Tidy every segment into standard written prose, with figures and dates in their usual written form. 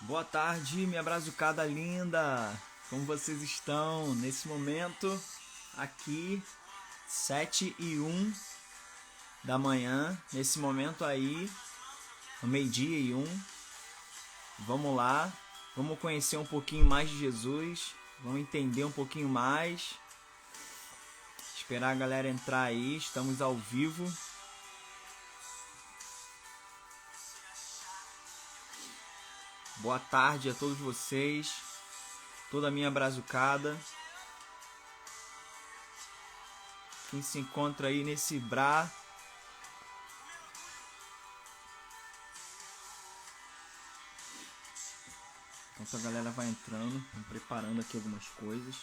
Boa tarde, minha brazucada linda! Como vocês estão nesse momento? Aqui, 7h01 da manhã, nesse momento aí, no meio-dia e 1. Vamos lá, vamos conhecer um pouquinho mais de Jesus, vamos entender um pouquinho mais. Esperar a galera entrar aí, estamos ao vivo. Boa tarde a todos vocês, toda a minha brazucada. Quem se encontra aí nesse bra. Enquanto a galera vai entrando, vamos preparando aqui algumas coisas.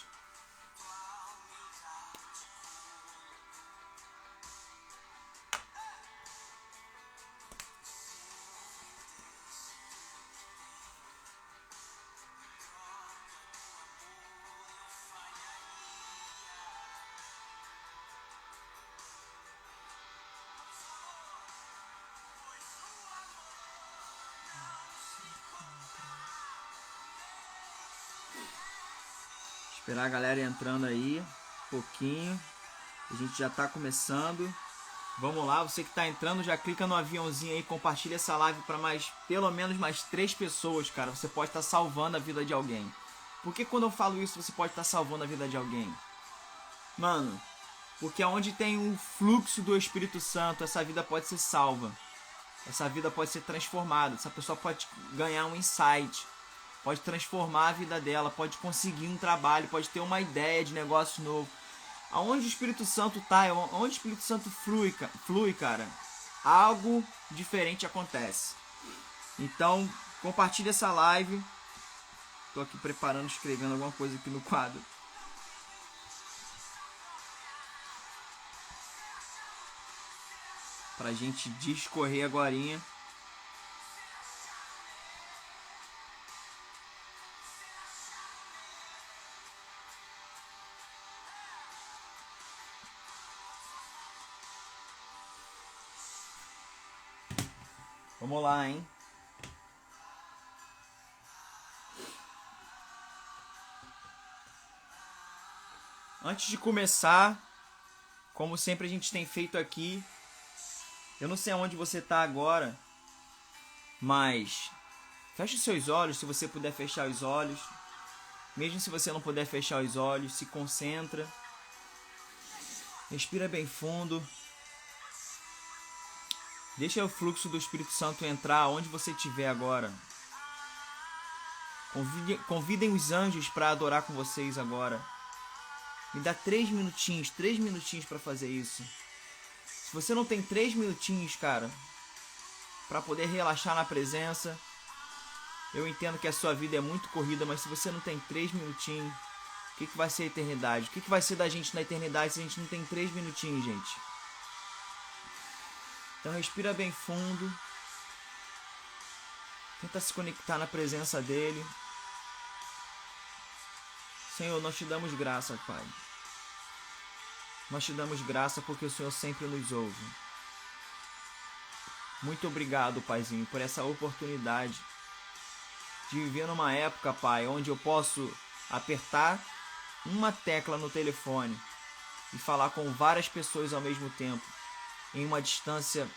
Esperar a galera entrando aí, um pouquinho. A gente já tá começando. Vamos lá, você que tá entrando, já clica no aviãozinho aí, compartilha essa live para pelo menos mais 3 pessoas, cara. Você pode estar salvando a vida de alguém. Por que quando eu falo isso você pode estar salvando a vida de alguém? Mano, porque onde tem um fluxo do Espírito Santo, essa vida pode ser salva. Essa vida pode ser transformada. Essa pessoa pode ganhar um insight. Pode transformar a vida dela, pode conseguir um trabalho, pode ter uma ideia de negócio novo. Aonde o Espírito Santo tá, onde o Espírito Santo flui, cara, algo diferente acontece. Então, compartilha essa live. Tô aqui preparando, escrevendo alguma coisa aqui no quadro. Pra gente discorrer agorinha. Vamos lá, hein? Antes de começar, como sempre a gente tem feito aqui, eu não sei aonde você tá agora, mas feche os seus olhos, se você puder fechar os olhos. Mesmo se você não puder fechar os olhos, se concentra. Respira bem fundo. Deixa o fluxo do Espírito Santo entrar onde você estiver agora. Convidem os anjos para adorar com vocês agora. Me dá 3 minutinhos para fazer isso. Se você não tem 3 minutinhos, cara, para poder relaxar na presença, eu entendo que a sua vida é muito corrida, mas se você não tem 3 minutinhos, o que vai ser a eternidade? O que vai ser da gente na eternidade se a gente não tem 3 minutinhos, gente? Então respira bem fundo. Tenta se conectar na presença dele. Senhor, nós te damos graça, Pai. Nós te damos graça porque o Senhor sempre nos ouve. Muito obrigado, Paizinho, por essa oportunidade de viver numa época, Pai, onde eu posso apertar uma tecla no telefone e falar com várias pessoas ao mesmo tempo, em uma distância,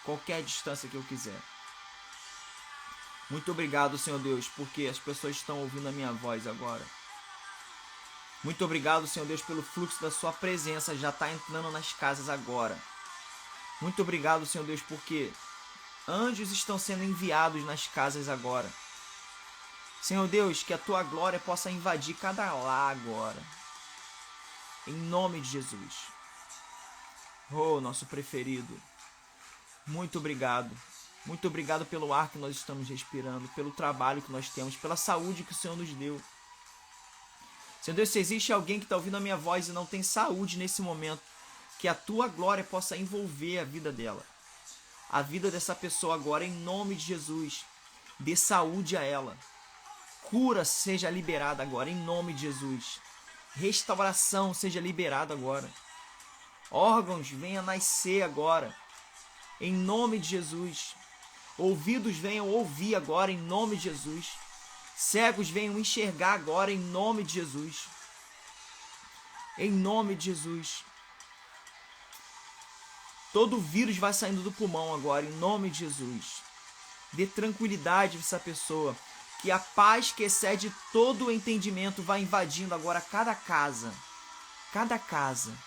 qualquer distância que eu quiser. Muito obrigado, Senhor Deus, porque as pessoas estão ouvindo a minha voz agora. Muito obrigado, Senhor Deus, pelo fluxo da sua presença, já está entrando nas casas agora. Muito obrigado, Senhor Deus, porque anjos estão sendo enviados nas casas agora. Senhor Deus, que a tua glória possa invadir cada lar agora. Em nome de Jesus. Oh, nosso preferido. Muito obrigado. Muito obrigado pelo ar que nós estamos respirando, pelo trabalho que nós temos, pela saúde que o Senhor nos deu. Senhor Deus, se existe alguém que está ouvindo a minha voz e não tem saúde nesse momento, que a tua glória possa envolver a vida dela. A vida dessa pessoa agora, em nome de Jesus. Dê saúde a ela. Cura seja liberada agora, em nome de Jesus. Restauração seja liberada agora. Órgãos venham nascer agora, em nome de Jesus. Ouvidos venham ouvir agora em nome de Jesus. Cegos venham enxergar agora em nome de Jesus. Em nome de Jesus. Todo vírus vai saindo do pulmão agora em nome de Jesus. Dê tranquilidade para essa pessoa. Que a paz que excede todo o entendimento vai invadindo agora cada casa. Cada casa.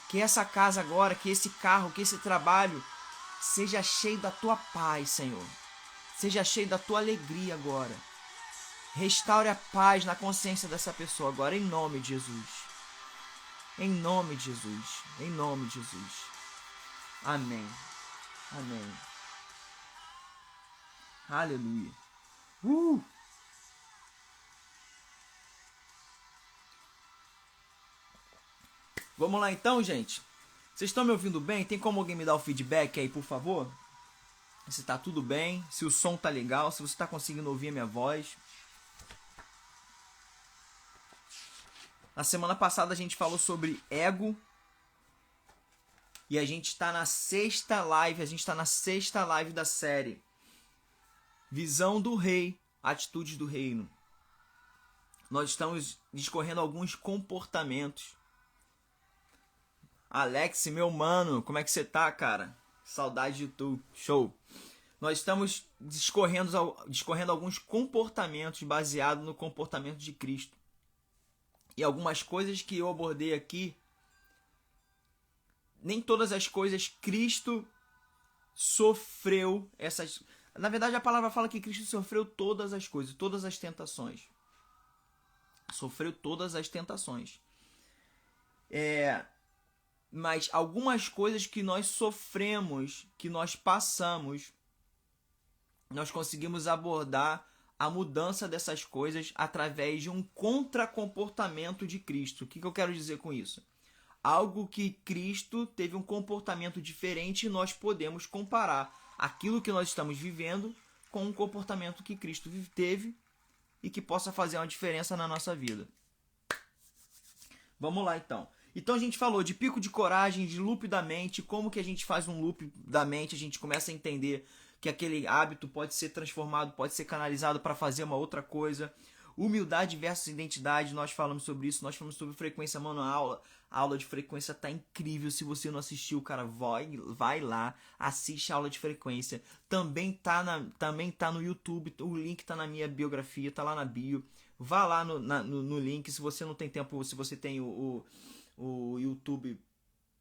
Que essa casa agora, que esse carro, que esse trabalho seja cheio da tua paz, Senhor. Seja cheio da tua alegria agora. Restaure a paz na consciência dessa pessoa agora, em nome de Jesus. Em nome de Jesus. Em nome de Jesus. Amém. Amém. Aleluia. Vamos lá então, gente. Vocês estão me ouvindo bem? Tem como alguém me dar o feedback aí, por favor? Se tá tudo bem, se o som tá legal, se você tá conseguindo ouvir a minha voz. Na semana passada a gente falou sobre ego. E a gente está na sexta live, da série Visão do Rei, Atitudes do Reino. Nós estamos discorrendo alguns comportamentos. Alex, meu mano, como é que você tá, cara? Saudade de tu. Show. Nós estamos discorrendo alguns comportamentos baseados no comportamento de Cristo. E algumas coisas que eu abordei aqui, nem todas as coisas Cristo sofreu essas... Na verdade, a palavra fala que Cristo sofreu todas as coisas, todas as tentações. Sofreu todas as tentações. Mas algumas coisas que nós sofremos, que nós passamos, nós conseguimos abordar a mudança dessas coisas através de um contracomportamento de Cristo. O que eu quero dizer com isso? Algo que Cristo teve um comportamento diferente e nós podemos comparar aquilo que nós estamos vivendo com um comportamento que Cristo teve e que possa fazer uma diferença na nossa vida. Vamos lá então. Então a gente falou de pico de coragem, de loop da mente, como que a gente faz um loop da mente, a gente começa a entender que aquele hábito pode ser transformado, pode ser canalizado para fazer uma outra coisa. Humildade versus identidade, nós falamos sobre isso, nós falamos sobre frequência, mano, a aula de frequência tá incrível. Se você não assistiu, cara, vai lá, assiste a aula de frequência. Também tá no YouTube, o link tá na minha biografia, tá lá na bio. Vá lá no link, se você não tem tempo, se você tem o YouTube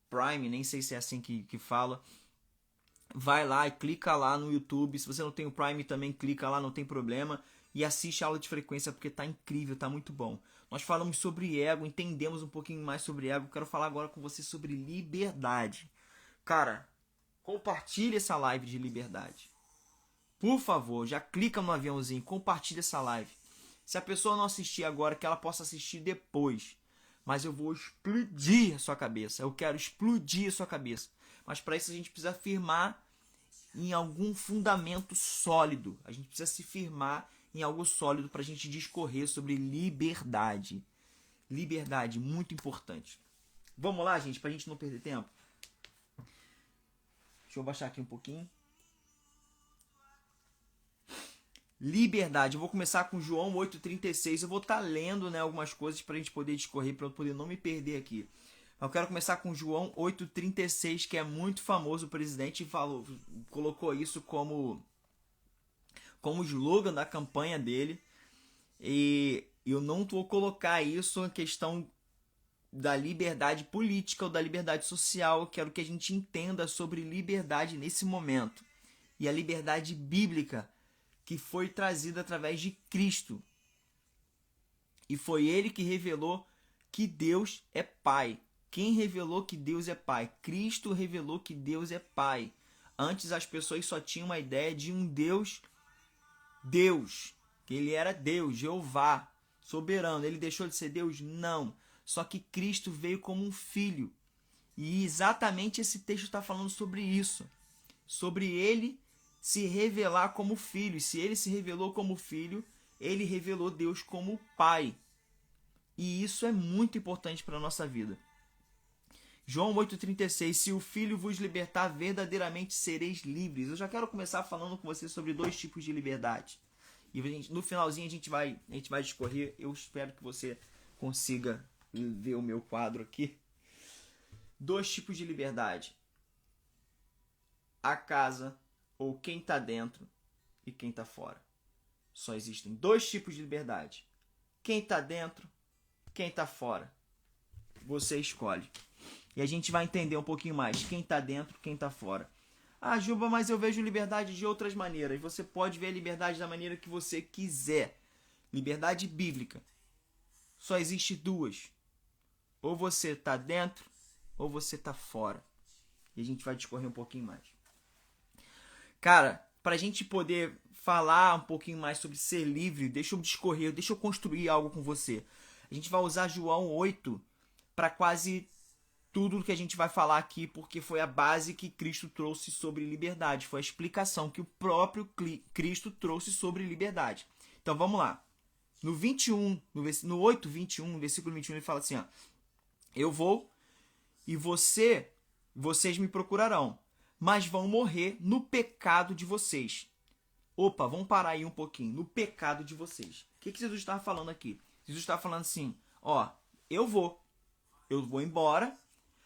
Prime, nem sei se é assim que fala. Vai lá e clica lá no YouTube. Se você não tem o Prime também, clica lá, não tem problema. E assiste a aula de frequência porque tá incrível, tá muito bom. Nós falamos sobre ego, entendemos um pouquinho mais sobre ego. Quero falar agora com você sobre liberdade. Cara, compartilhe essa live de liberdade. Por favor, já clica no aviãozinho, compartilha essa live. Se a pessoa não assistir agora, que ela possa assistir depois. Mas eu vou explodir a sua cabeça. Eu quero explodir a sua cabeça. Mas para isso a gente precisa firmar em algum fundamento sólido. A gente precisa se firmar em algo sólido para a gente discorrer sobre liberdade. Liberdade, muito importante. Vamos lá, gente, para a gente não perder tempo. Deixa eu baixar aqui um pouquinho. Liberdade. Eu vou começar com João 8,36. Eu vou estar lendo, né, algumas coisas para a gente poder discorrer, para eu poder não me perder aqui. Eu quero começar com João 8,36, que é muito famoso. O presidente colocou isso como slogan da campanha dele. E eu não vou colocar isso na questão da liberdade política ou da liberdade social. Eu quero que a gente entenda sobre liberdade nesse momento. E a liberdade bíblica que foi trazida através de Cristo. E foi ele que revelou que Deus é Pai. Quem revelou que Deus é Pai? Cristo revelou que Deus é Pai. Antes as pessoas só tinham uma ideia de um Deus, que ele era Deus, Jeová, soberano. Ele deixou de ser Deus? Não. Só que Cristo veio como um filho. E exatamente esse texto está falando sobre isso. Sobre ele se revelar como filho. E se ele se revelou como filho, ele revelou Deus como Pai. E isso é muito importante para a nossa vida. João 8,36, se o Filho vos libertar, verdadeiramente sereis livres. Eu já quero começar falando com você sobre dois tipos de liberdade. E no finalzinho a gente vai discorrer. Eu espero que você consiga ver o meu quadro aqui. Dois tipos de liberdade. A casa, ou quem está dentro, e quem está fora. Só existem dois tipos de liberdade. Quem está dentro, quem está fora. Você escolhe. E a gente vai entender um pouquinho mais quem está dentro, quem está fora. Ah, Juba, mas eu vejo liberdade de outras maneiras. Você pode ver a liberdade da maneira que você quiser. Liberdade bíblica. Só existe duas. Ou você está dentro, ou você está fora. E a gente vai discorrer um pouquinho mais. Cara, para a gente poder falar um pouquinho mais sobre ser livre, deixa eu discorrer, deixa eu construir algo com você. A gente vai usar João 8 para quase tudo que a gente vai falar aqui, porque foi a base que Cristo trouxe sobre liberdade. Foi a explicação que o próprio Cristo trouxe sobre liberdade. Então vamos lá. No 21, no 8, 21, no versículo 21, ele fala assim, ó, eu vou e vocês me procurarão, mas vão morrer no pecado de vocês. Opa, vamos parar aí um pouquinho. No pecado de vocês. O que Jesus está falando aqui? Jesus está falando assim, ó, eu vou embora,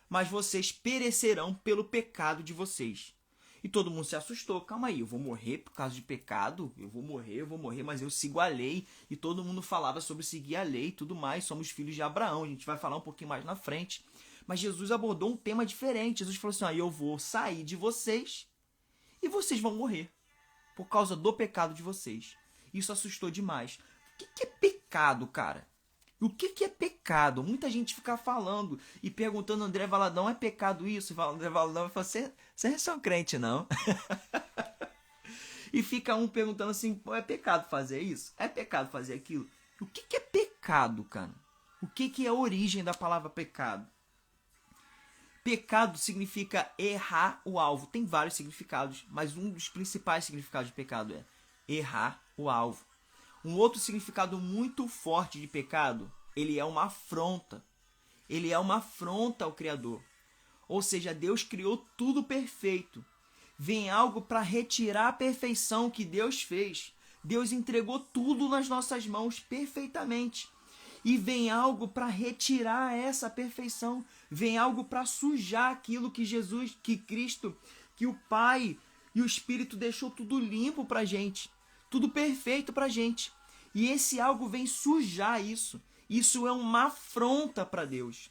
mas vocês perecerão pelo pecado de vocês. E todo mundo se assustou. Calma aí, eu vou morrer por causa de pecado? Eu vou morrer, mas eu sigo a lei. E todo mundo falava sobre seguir a lei e tudo mais. Somos filhos de Abraão. A gente vai falar um pouquinho mais na frente. Mas Jesus abordou um tema diferente. Jesus falou assim, ó, eu vou sair de vocês e vocês vão morrer por causa do pecado de vocês. Isso assustou demais. O que é pecado, cara? O que é pecado? Muita gente fica falando e perguntando, André Valadão, é pecado isso? André Valadão fala, você é um crente, não? E fica um perguntando assim, é pecado fazer isso? É pecado fazer aquilo? O que é pecado, cara? O que é a origem da palavra pecado? Pecado significa errar o alvo. Tem vários significados, mas um dos principais significados de pecado é errar o alvo. Um outro significado muito forte de pecado, ele é uma afronta. Ele é uma afronta ao Criador. Ou seja, Deus criou tudo perfeito. Vem algo para retirar a perfeição que Deus fez. Deus entregou tudo nas nossas mãos perfeitamente. E vem algo para retirar essa perfeição. Vem algo para sujar aquilo que Jesus, que Cristo, que o Pai e o Espírito deixou tudo limpo para a gente. Tudo perfeito para a gente. E esse algo vem sujar isso. Isso é uma afronta para Deus.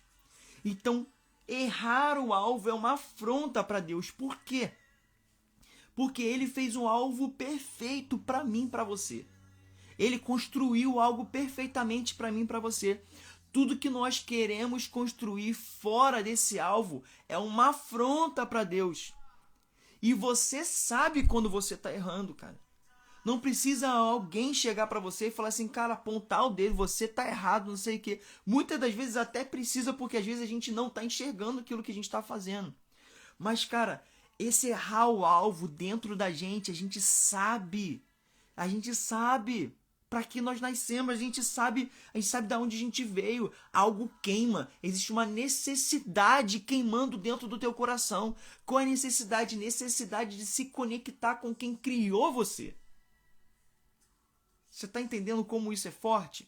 Então, errar o alvo é uma afronta para Deus. Por quê? Porque Ele fez um alvo perfeito para mim, para você. Ele construiu algo perfeitamente para mim, para você. Tudo que nós queremos construir fora desse alvo é uma afronta para Deus. E você sabe quando você está errando, cara. Não precisa alguém chegar para você e falar assim, cara, apontar o dedo, você tá errado, não sei o quê. Muitas das vezes até precisa, porque às vezes a gente não tá enxergando aquilo que a gente tá fazendo. Mas, cara, esse errar o alvo dentro da gente, a gente sabe. A gente sabe para que nós nascemos, a gente sabe de onde a gente veio. Algo queima, existe uma necessidade queimando dentro do teu coração. Qual é a necessidade? Necessidade de se conectar com quem criou você. Você está entendendo como isso é forte?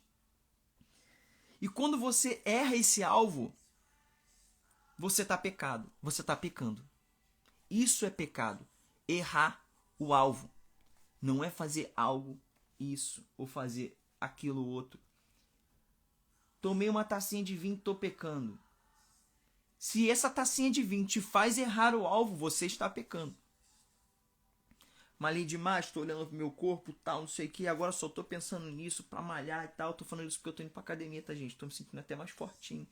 E quando você erra esse alvo, você está pecado. Você está pecando. Isso é pecado. Errar o alvo. Não é fazer algo, isso, ou fazer aquilo outro. Tomei uma tacinha de vinho, estou pecando. Se essa tacinha de vinho te faz errar o alvo, você está pecando. Malhei demais, estou olhando pro meu corpo, tal, não sei o que, agora só tô pensando nisso pra malhar e tal. Tô falando isso porque eu tô indo pra academia, tá, gente? Tô me sentindo até mais fortinho.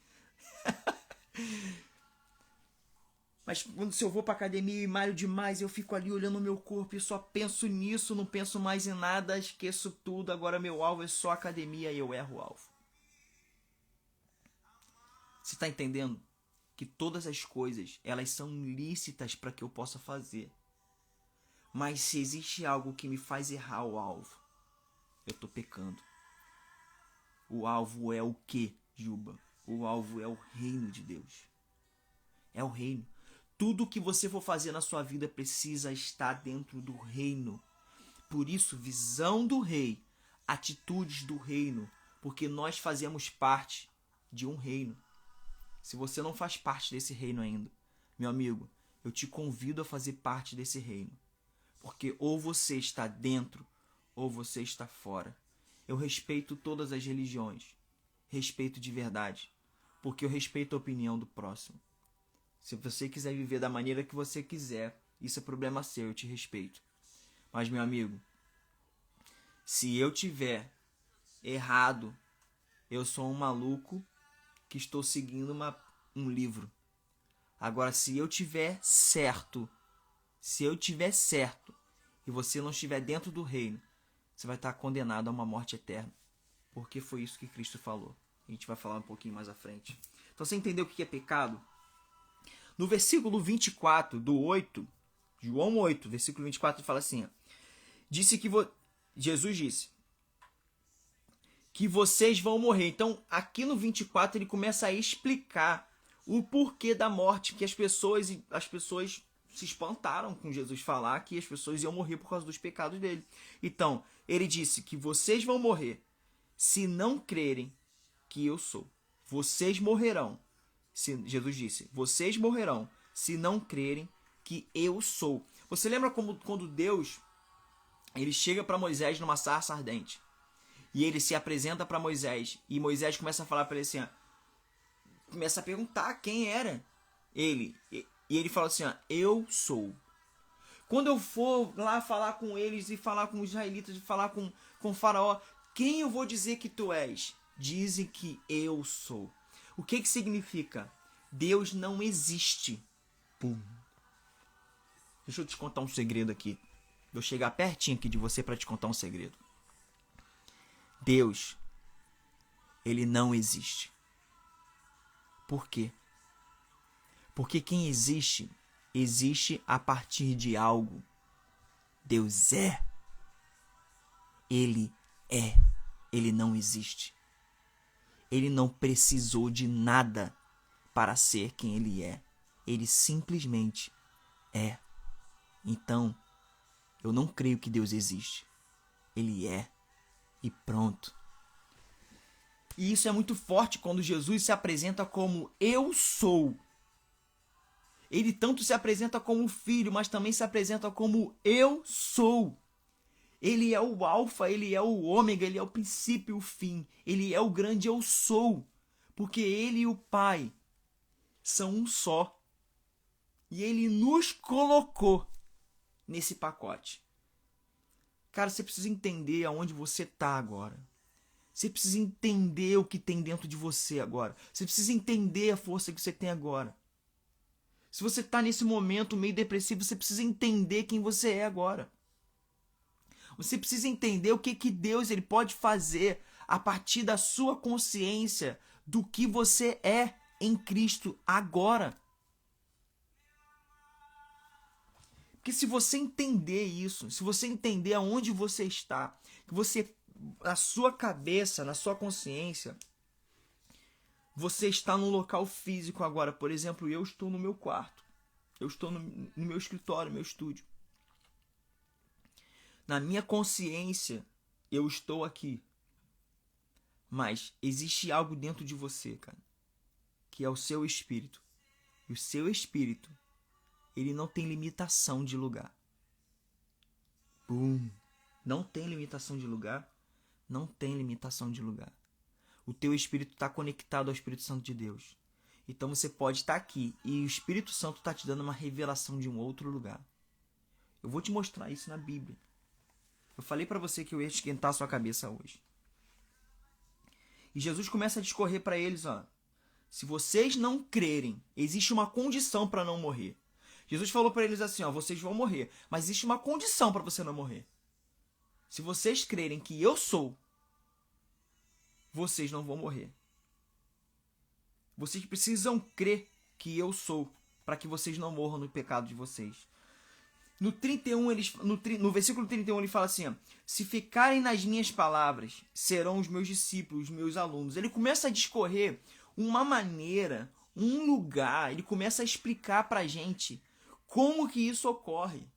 Mas se eu vou pra academia e malho demais, eu fico ali olhando o meu corpo e só penso nisso, não penso mais em nada, esqueço tudo. Agora meu alvo é só academia e eu erro o alvo. Você tá entendendo? Que todas as coisas, elas são lícitas para que eu possa fazer. Mas se existe algo que me faz errar o alvo, eu tô pecando. O alvo é o quê, Juba? O alvo é o reino de Deus. É o reino. Tudo que você for fazer na sua vida precisa estar dentro do reino. Por isso, visão do rei, atitudes do reino, porque nós fazemos parte de um reino. Se você não faz parte desse reino ainda, meu amigo, eu te convido a fazer parte desse reino. Porque ou você está dentro, ou você está fora. Eu respeito todas as religiões. Respeito de verdade. Porque eu respeito a opinião do próximo. Se você quiser viver da maneira que você quiser, isso é problema seu, eu te respeito. Mas, meu amigo, se eu tiver errado, eu sou um maluco que estou seguindo um livro. Agora, se eu tiver certo e você não estiver dentro do reino, você vai estar condenado a uma morte eterna. Porque foi isso que Cristo falou. A gente vai falar um pouquinho mais à frente. Então, você entendeu o que é pecado? No versículo 24 do 8, João 8, versículo 24, ele fala assim, ó, Jesus disse que vocês vão morrer. Então, aqui no 24, ele começa a explicar o porquê da morte, que as pessoas se espantaram com Jesus falar que as pessoas iam morrer por causa dos pecados dele. Então, ele disse que vocês vão morrer se não crerem que eu sou. Vocês morrerão. Jesus disse, vocês morrerão se não crerem que eu sou. Você lembra quando Deus ele chega para Moisés numa sarça ardente e ele se apresenta para Moisés e Moisés começa a falar para ele assim, ó, começa a perguntar quem era ele e ele fala assim, ó, eu sou. Quando eu for lá falar com eles e falar com os israelitas e falar com o faraó, quem eu vou dizer que tu és? Dizem que eu sou. O que significa? Deus não existe. Pum. Deixa eu te contar um segredo aqui. Vou chegar pertinho aqui de você para te contar um segredo. Deus, ele não existe. Por quê? Porque quem existe, existe a partir de algo. Deus é. Ele é. Ele não existe. Ele não precisou de nada para ser quem ele é. Ele simplesmente é. Então, eu não creio que Deus existe. Ele é. E pronto. E isso é muito forte quando Jesus se apresenta como eu sou. Ele tanto se apresenta como filho, mas também se apresenta como eu sou. Ele é o alfa, ele é o ômega, ele é o princípio e o fim. Ele é o grande eu sou. Porque ele e o Pai são um só. E ele nos colocou nesse pacote. Cara, você precisa entender aonde você está agora. Você precisa entender o que tem dentro de você agora. Você precisa entender a força que você tem agora. Se você está nesse momento meio depressivo, você precisa entender quem você é agora. Você precisa entender o que Deus ele pode fazer a partir da sua consciência do que você é em Cristo agora. Porque se você entender isso, se você entender aonde você está, que você, na sua cabeça, na sua consciência, você está num local físico agora. Por exemplo, eu estou no meu quarto. Eu estou no meu escritório, no meu estúdio. Na minha consciência, eu estou aqui. Mas existe algo dentro de você, cara, que é o seu espírito. E o seu espírito, ele não tem limitação de lugar. Não tem limitação de lugar. Não tem limitação de lugar. O teu espírito está conectado ao Espírito Santo de Deus. Então você pode estar aqui e o Espírito Santo está te dando uma revelação de um outro lugar. Eu vou te mostrar isso na Bíblia. Eu falei para você que eu ia esquentar a sua cabeça hoje. E Jesus começa a discorrer para eles, ó. Se vocês não crerem, existe uma condição para não morrer. Jesus falou para eles assim, ó, vocês vão morrer, mas existe uma condição para você não morrer. Se vocês crerem que eu sou, vocês não vão morrer. Vocês precisam crer que eu sou, para que vocês não morram no pecado de vocês. No versículo 31 ele fala assim, ó, se ficarem nas minhas palavras, serão os meus discípulos, os meus alunos. Ele começa a discorrer uma maneira, um lugar, ele começa a explicar pra gente como que isso ocorre.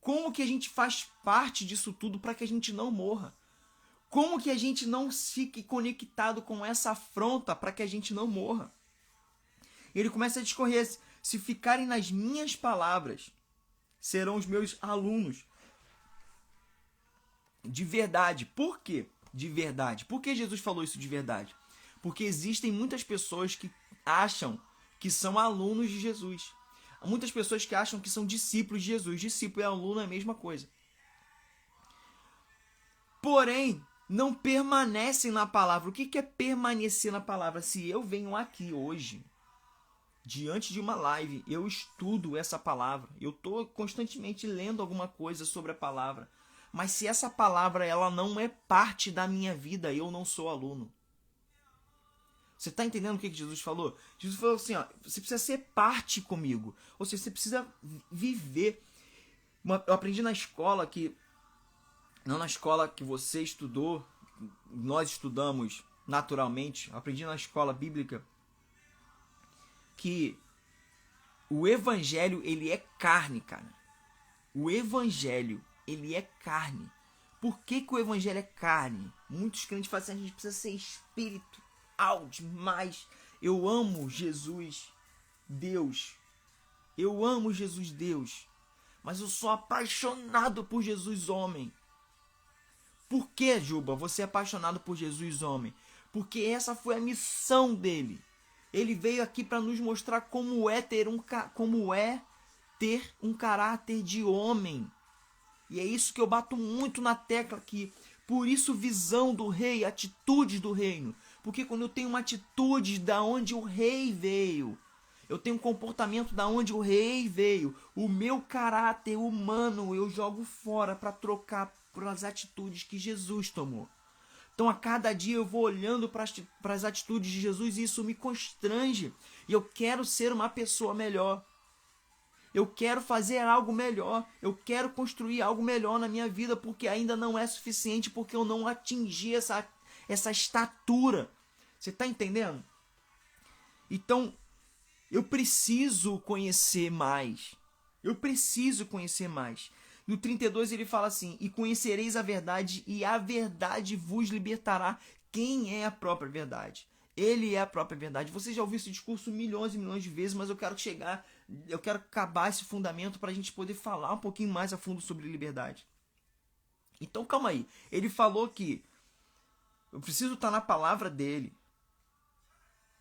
Como que a gente faz parte disso tudo para que a gente não morra. Como que a gente não fique conectado com essa afronta para que a gente não morra. Ele começa a discorrer, se ficarem nas minhas palavras, serão os meus alunos. De verdade. Por quê? De verdade. Por que Jesus falou isso de verdade? Porque existem muitas pessoas que acham que são alunos de Jesus. Há muitas pessoas que acham que são discípulos de Jesus. Discípulo e aluno é a mesma coisa. Porém, não permanecem na palavra. O que é permanecer na palavra? Se eu venho aqui hoje, diante de uma live, eu estudo essa palavra. Eu estou constantemente lendo alguma coisa sobre a palavra. Mas se essa palavra ela não é parte da minha vida, eu não sou aluno. Você está entendendo o que Jesus falou? Jesus falou assim, ó, você precisa ser parte comigo. Ou seja, você precisa viver. Eu aprendi na escola que, não na escola que você estudou, nós estudamos naturalmente, eu aprendi na escola bíblica que o evangelho, ele é carne, cara. O evangelho, ele é carne. Por que o evangelho é carne? Muitos crentes falam assim, a gente precisa ser espiritual demais. Eu amo Jesus, Deus. Eu amo Jesus, Deus. Mas eu sou apaixonado por Jesus, homem. Por que, Juba, você é apaixonado por Jesus, homem? Porque essa foi a missão dele. Ele veio aqui para nos mostrar como é ter um caráter de homem. E é isso que eu bato muito na tecla aqui. Por isso, visão do rei, atitudes do reino. Porque quando eu tenho uma atitude da onde o rei veio, eu tenho um comportamento da onde o rei veio, o meu caráter humano eu jogo fora para trocar pelas atitudes que Jesus tomou. Então a cada dia eu vou olhando para as atitudes de Jesus e isso me constrange. E eu quero ser uma pessoa melhor. Eu quero fazer algo melhor. Eu quero construir algo melhor na minha vida porque ainda não é suficiente, porque eu não atingi essa estatura. Você está entendendo? Então, eu preciso conhecer mais. Eu preciso conhecer mais. No 32 ele fala assim, e conhecereis a verdade, e a verdade vos libertará. Quem é a própria verdade? Ele é a própria verdade. Você já ouviu esse discurso milhões e milhões de vezes, mas eu quero acabar esse fundamento para a gente poder falar um pouquinho mais a fundo sobre liberdade. Então calma aí. Ele falou que eu preciso estar na palavra dele.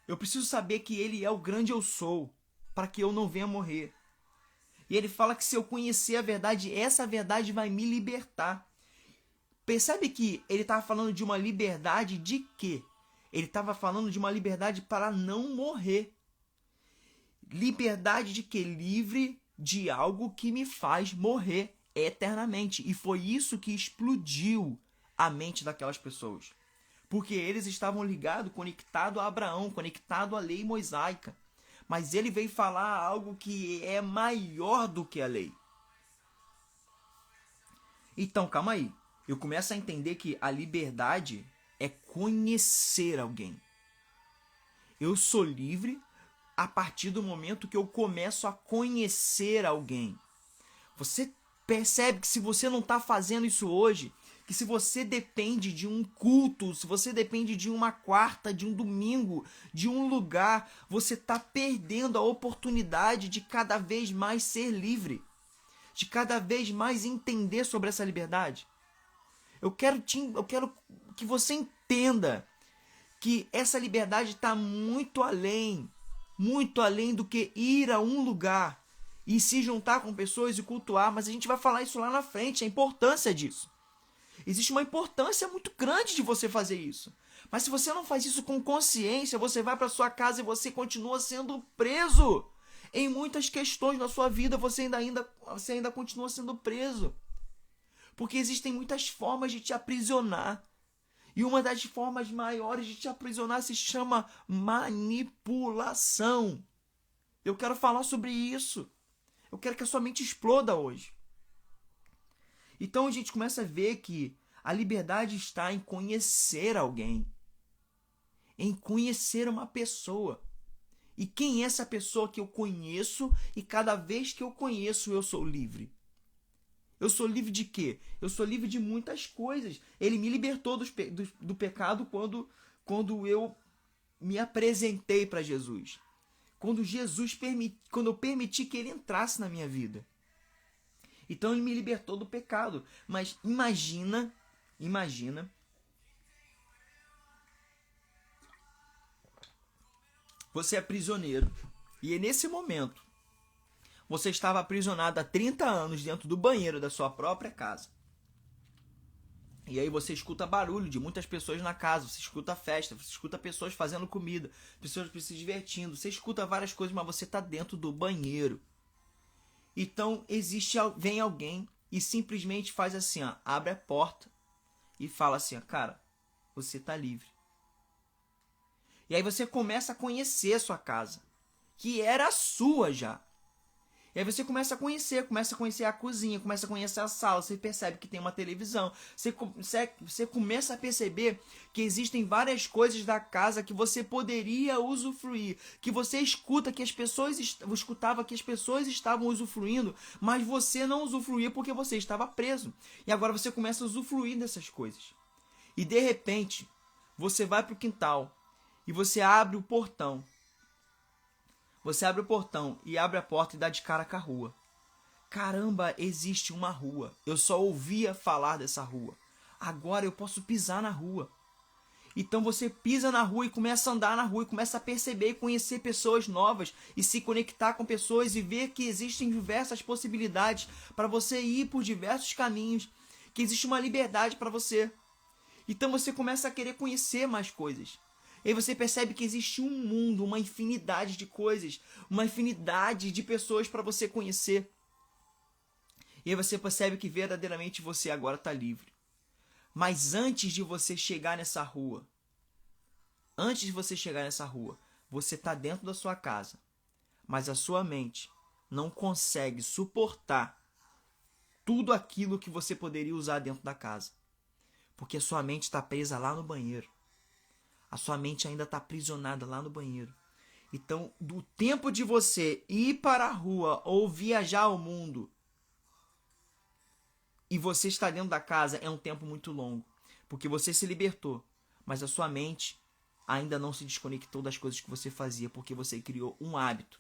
Eu preciso saber que ele é o grande eu sou, para que eu não venha morrer. E ele fala que se eu conhecer a verdade, essa verdade vai me libertar. Percebe que ele estava falando de uma liberdade de quê? Ele estava falando de uma liberdade para não morrer. Liberdade de quê? Livre de algo que me faz morrer eternamente. E foi isso que explodiu a mente daquelas pessoas. Porque eles estavam ligados, conectados a Abraão, conectados à lei mosaica. Mas ele veio falar algo que é maior do que a lei. Então, calma aí. Eu começo a entender que a liberdade é conhecer alguém. Eu sou livre a partir do momento que eu começo a conhecer alguém. Você percebe que se você não está fazendo isso hoje, que se você depende de um culto, se você depende de uma quarta, de um domingo, de um lugar, você está perdendo a oportunidade de cada vez mais ser livre, de cada vez mais entender sobre essa liberdade. Eu quero que você entenda que essa liberdade está muito além do que ir a um lugar e se juntar com pessoas e cultuar, mas a gente vai falar isso lá na frente, a importância disso. Existe uma importância muito grande de você fazer isso. Mas se você não faz isso com consciência, você vai para sua casa e você continua sendo preso. Em muitas questões da sua vida, você ainda continua sendo preso. Porque existem muitas formas de te aprisionar. E uma das formas maiores de te aprisionar se chama manipulação. Eu quero falar sobre isso. Eu quero que a sua mente exploda hoje. Então a gente começa a ver que a liberdade está em conhecer alguém, em conhecer uma pessoa. E quem é essa pessoa que eu conheço e cada vez que eu conheço eu sou livre? Eu sou livre de quê? Eu sou livre de muitas coisas. Ele me libertou do pecado quando eu me apresentei para Jesus. Quando eu permiti que ele entrasse na minha vida. Então ele me libertou do pecado. Mas imagina, você é prisioneiro. E é nesse momento, você estava aprisionado há 30 anos dentro do banheiro da sua própria casa. E aí você escuta barulho de muitas pessoas na casa, você escuta festa, você escuta pessoas fazendo comida, pessoas se divertindo, você escuta várias coisas, mas você está dentro do banheiro. Então vem alguém e simplesmente faz assim, ó, abre a porta e fala assim, ó, cara, você está livre. E aí você começa a conhecer a sua casa, que era sua já. E aí você começa a conhecer a cozinha, começa a conhecer a sala, você percebe que tem uma televisão, você começa a perceber que existem várias coisas da casa que você poderia usufruir, que você escutava que as pessoas estavam usufruindo, mas você não usufruía porque você estava preso. E agora você começa a usufruir dessas coisas. E de repente, você vai para o quintal e você abre o portão. Você abre o portão e abre a porta e dá de cara com a rua. Caramba, existe uma rua. Eu só ouvia falar dessa rua. Agora eu posso pisar na rua. Então você pisa na rua e começa a andar na rua e começa a perceber e conhecer pessoas novas e se conectar com pessoas e ver que existem diversas possibilidades para você ir por diversos caminhos, que existe uma liberdade para você. Então você começa a querer conhecer mais coisas. E aí você percebe que existe um mundo, uma infinidade de coisas, uma infinidade de pessoas para você conhecer. E aí você percebe que verdadeiramente você agora está livre. Mas antes de você chegar nessa rua, você está dentro da sua casa, mas a sua mente não consegue suportar tudo aquilo que você poderia usar dentro da casa. Porque a sua mente está presa lá no banheiro. A sua mente ainda está aprisionada lá no banheiro. Então, do tempo de você ir para a rua ou viajar ao mundo e você está dentro da casa é um tempo muito longo. Porque você se libertou, mas a sua mente ainda não se desconectou das coisas que você fazia, porque você criou um hábito.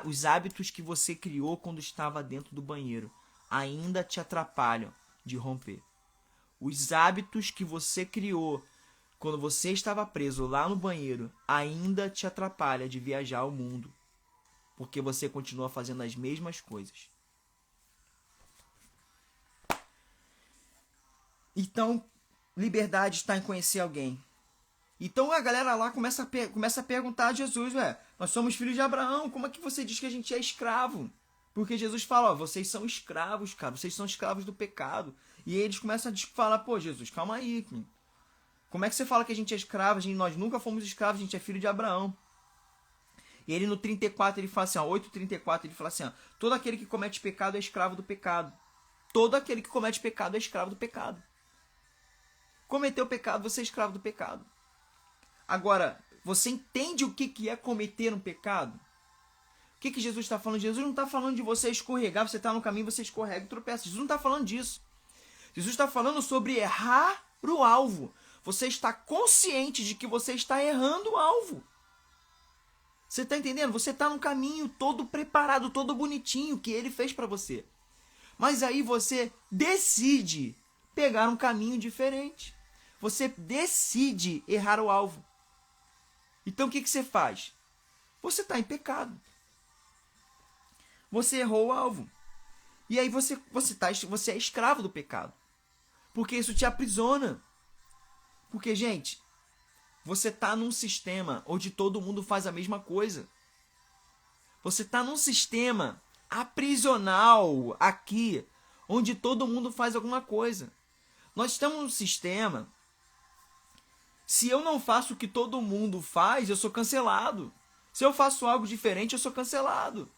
Os hábitos que você criou quando estava dentro do banheiro ainda te atrapalham de romper. Os hábitos que você criou quando você estava preso lá no banheiro, ainda te atrapalha de viajar ao mundo. Porque você continua fazendo as mesmas coisas. Então, liberdade está em conhecer alguém. Então a galera lá começa a perguntar a Jesus, nós somos filhos de Abraão, como é que você diz que a gente é escravo? Porque Jesus fala, vocês são escravos, cara, vocês são escravos do pecado. E eles começam a falar, pô, Jesus, calma aí, como é que você fala que a gente é escravo? Nós nunca fomos escravos, a gente é filho de Abraão. E ele no 34, ele fala assim, 8:34, ele fala assim, todo aquele que comete pecado é escravo do pecado. Todo aquele que comete pecado é escravo do pecado. Cometeu pecado, você é escravo do pecado. Agora, você entende o que é cometer um pecado? O que Jesus está falando? Jesus não está falando de você escorregar, você está no caminho, você escorrega e tropeça. Jesus não está falando disso. Jesus está falando sobre errar o alvo. Você está consciente de que você está errando o alvo. Você está entendendo? Você está no caminho todo preparado, todo bonitinho que ele fez para você. Mas aí você decide pegar um caminho diferente. Você decide errar o alvo. Então o que você faz? Você está em pecado. Você errou o alvo. E aí você é escravo do pecado. Porque isso te aprisiona. Porque, gente, você está num sistema onde todo mundo faz a mesma coisa. Você está num sistema aprisional aqui, onde todo mundo faz alguma coisa. Nós estamos num sistema, se eu não faço o que todo mundo faz, eu sou cancelado. Se eu faço algo diferente, eu sou cancelado.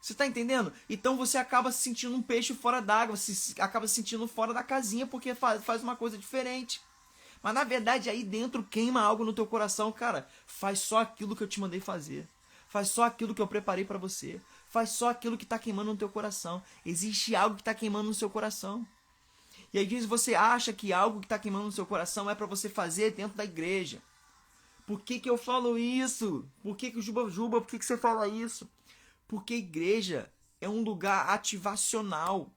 Você está entendendo? Então você acaba se sentindo um peixe fora d'água, acaba se sentindo fora da casinha porque faz uma coisa diferente. Mas na verdade aí dentro queima algo no teu coração, cara. Faz só aquilo que eu te mandei fazer. Faz só aquilo que eu preparei para você. Faz só aquilo que está queimando no teu coração. Existe algo que está queimando no seu coração. E às vezes você acha que algo que está queimando no seu coração é para você fazer dentro da igreja. Por que eu falo isso? Por que Juba, por que você fala isso? Porque a igreja é um lugar ativacional.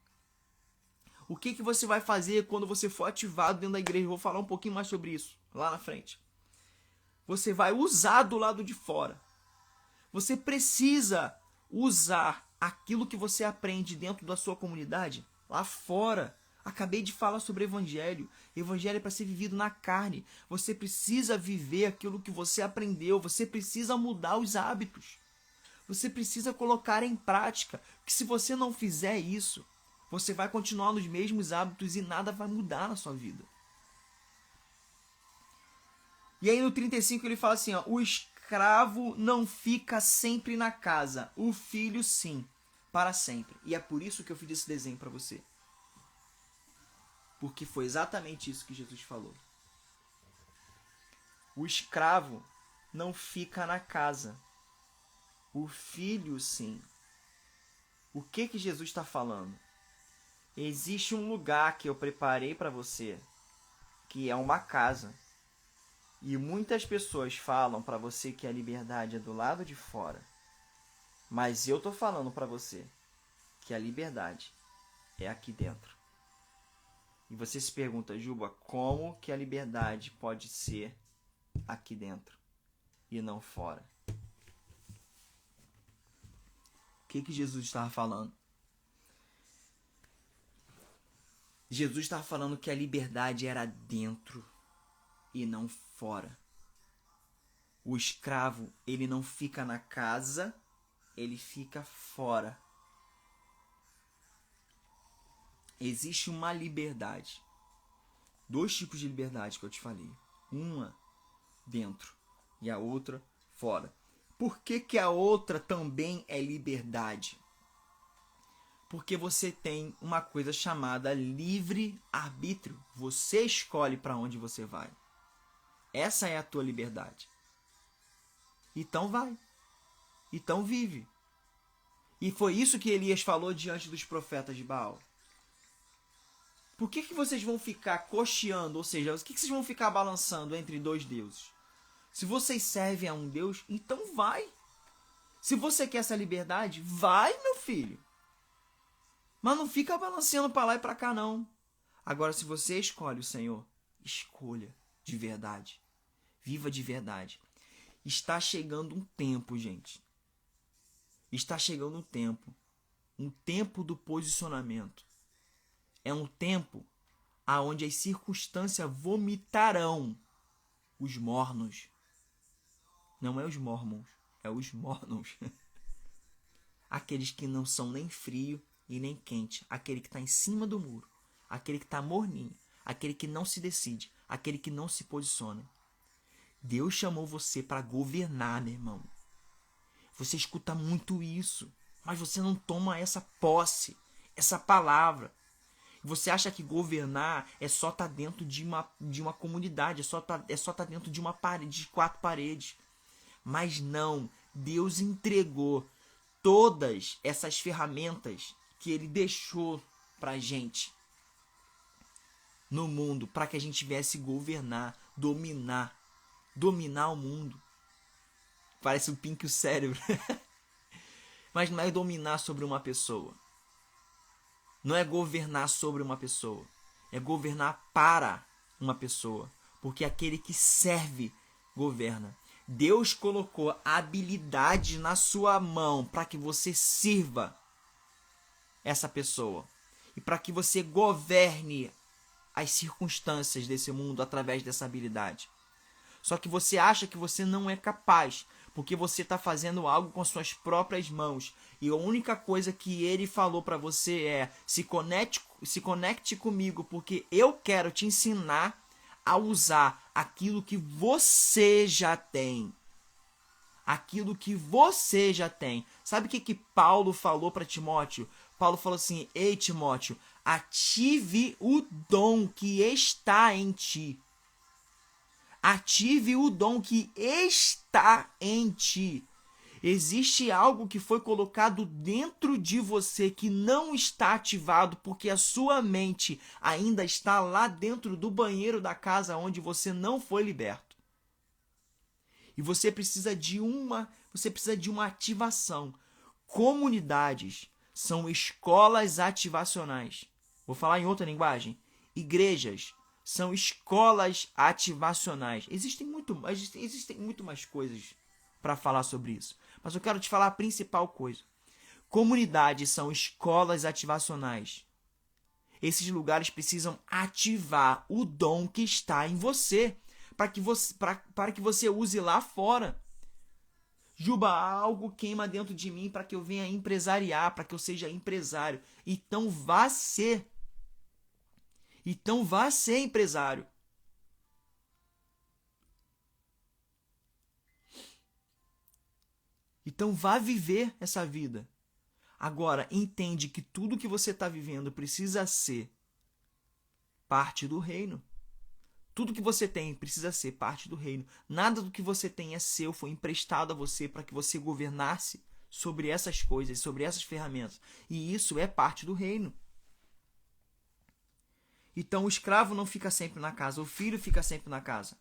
O que você vai fazer quando você for ativado dentro da igreja? Eu vou falar um pouquinho mais sobre isso lá na frente. Você vai usar do lado de fora. Você precisa usar aquilo que você aprende dentro da sua comunidade lá fora. Acabei de falar sobre evangelho. Evangelho é para ser vivido na carne. Você precisa viver aquilo que você aprendeu. Você precisa mudar os hábitos. Você precisa colocar em prática. Que se você não fizer isso, você vai continuar nos mesmos hábitos e nada vai mudar na sua vida. E aí no 35 ele fala assim, ó, o escravo não fica sempre na casa, o filho sim, para sempre. E é por isso que eu fiz esse desenho para você. Porque foi exatamente isso que Jesus falou. O escravo não fica na casa, o filho sim. O que Jesus está falando? Existe um lugar que eu preparei para você, que é uma casa. E muitas pessoas falam para você que a liberdade é do lado de fora. Mas eu tô falando para você que a liberdade é aqui dentro. E você se pergunta, Juba, como que a liberdade pode ser aqui dentro e não fora? O que Jesus estava falando? Jesus estava falando que a liberdade era dentro e não fora. O escravo, ele não fica na casa, ele fica fora. Existe uma liberdade. 2 tipos de liberdade que eu te falei. Uma dentro e a outra fora. Por que a outra também é liberdade? Porque você tem uma coisa chamada livre-arbítrio. Você escolhe para onde você vai. Essa é a tua liberdade. Então vai. Então vive. E foi isso que Elias falou diante dos profetas de Baal. Por que vocês vão ficar cocheando? Ou seja, o que vocês vão ficar balançando entre 2 deuses? Se vocês servem a um Deus, então vai. Se você quer essa liberdade, vai, meu filho. Mas não fica balanceando para lá e para cá, não. Agora, se você escolhe o Senhor, escolha de verdade. Viva de verdade. Está chegando um tempo, gente. Está chegando um tempo. Um tempo do posicionamento. É um tempo aonde as circunstâncias vomitarão os mornos. Não é os mormons, é os mornos. Aqueles que não são nem frio e nem quente. Aquele que está em cima do muro. Aquele que está morninho. Aquele que não se decide. Aquele que não se posiciona. Deus chamou você para governar, meu irmão. Você escuta muito isso, mas você não toma essa posse, essa palavra. Você acha que governar é só estar dentro de uma comunidade, é só estar dentro de uma parede, de 4 paredes. Mas não, Deus entregou todas essas ferramentas que Ele deixou pra gente no mundo, para que a gente viesse governar, dominar o mundo. Parece um Pink o cérebro. Mas não é dominar sobre uma pessoa. Não é governar sobre uma pessoa. É governar para uma pessoa. Porque aquele que serve, governa. Deus colocou habilidade na sua mão para que você sirva essa pessoa. E para que você governe as circunstâncias desse mundo através dessa habilidade. Só que você acha que você não é capaz, porque você está fazendo algo com suas próprias mãos. E a única coisa que Ele falou para você é: se conecte comigo, porque eu quero te ensinar a usar aquilo que você já tem. Aquilo que você já tem. Sabe o que Paulo falou para Timóteo? Paulo falou assim: ei, Timóteo, ative o dom que está em ti. Ative o dom que está em ti. Existe algo que foi colocado dentro de você que não está ativado porque a sua mente ainda está lá dentro do banheiro da casa onde você não foi liberto. E você precisa de uma ativação. Comunidades são escolas ativacionais. Vou falar em outra linguagem. Igrejas são escolas ativacionais. Existem muito mais coisas para falar sobre isso. Mas eu quero te falar a principal coisa. Comunidades são escolas ativacionais. Esses lugares precisam ativar o dom que está em você para que você use lá fora. Juba, algo queima dentro de mim para que eu venha empresariar, para que eu seja empresário. Então vá ser empresário. Então vá viver essa vida. Agora, entende que tudo que você está vivendo precisa ser parte do reino. Tudo que você tem precisa ser parte do reino. Nada do que você tem é seu, foi emprestado a você para que você governasse sobre essas coisas, sobre essas ferramentas. E isso é parte do reino. Então o escravo não fica sempre na casa, o filho fica sempre na casa.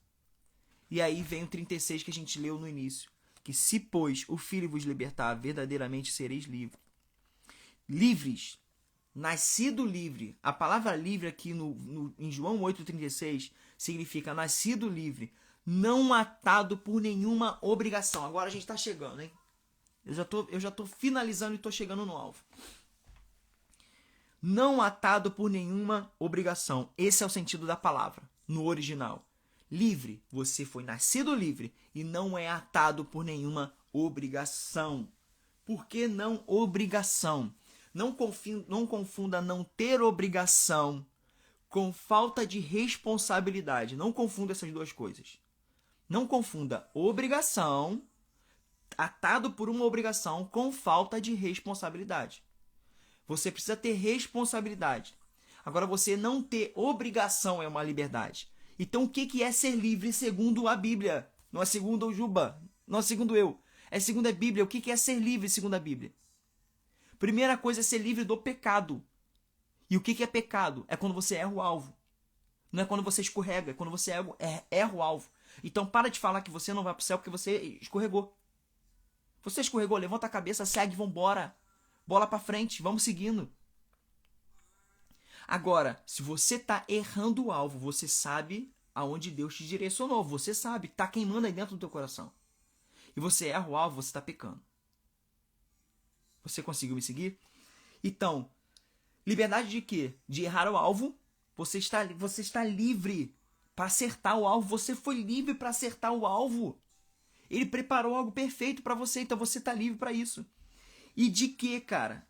E aí vem o 36 que a gente leu no início. Que se, pois, o Filho vos libertar, verdadeiramente sereis livres. Livres, nascido livre. A palavra livre aqui em João 8,36 significa nascido livre, não atado por nenhuma obrigação. Agora a gente está chegando, hein? Eu já tô finalizando e estou chegando no alvo. Não atado por nenhuma obrigação. Esse é o sentido da palavra, no original. Livre, você foi nascido livre e não é atado por nenhuma obrigação. Por que não obrigação? Não confunda não ter obrigação com falta de responsabilidade. Não confunda essas duas coisas. Não confunda obrigação, atado por uma obrigação, com falta de responsabilidade. Você precisa ter responsabilidade. Agora, você não ter obrigação é uma liberdade. Então, o que é ser livre segundo a Bíblia? Não é segundo o Juba, não é segundo eu. É segundo a Bíblia. O que é ser livre segundo a Bíblia? Primeira coisa é ser livre do pecado. E o que é pecado? É quando você erra o alvo. Não é quando você escorrega, é quando você erra o alvo. Então, para de falar que você não vai para o céu porque você escorregou. Você escorregou, levanta a cabeça, segue, vambora. Bola para frente, vamos seguindo. Agora, se você está errando o alvo, você sabe aonde Deus te direcionou. Você sabe, está queimando aí dentro do teu coração. E você erra o alvo, você está pecando. Você conseguiu me seguir? Então, liberdade de quê? De errar o alvo. Você está livre para acertar o alvo. Você foi livre para acertar o alvo. Ele preparou algo perfeito para você, então você está livre para isso. E de quê, cara?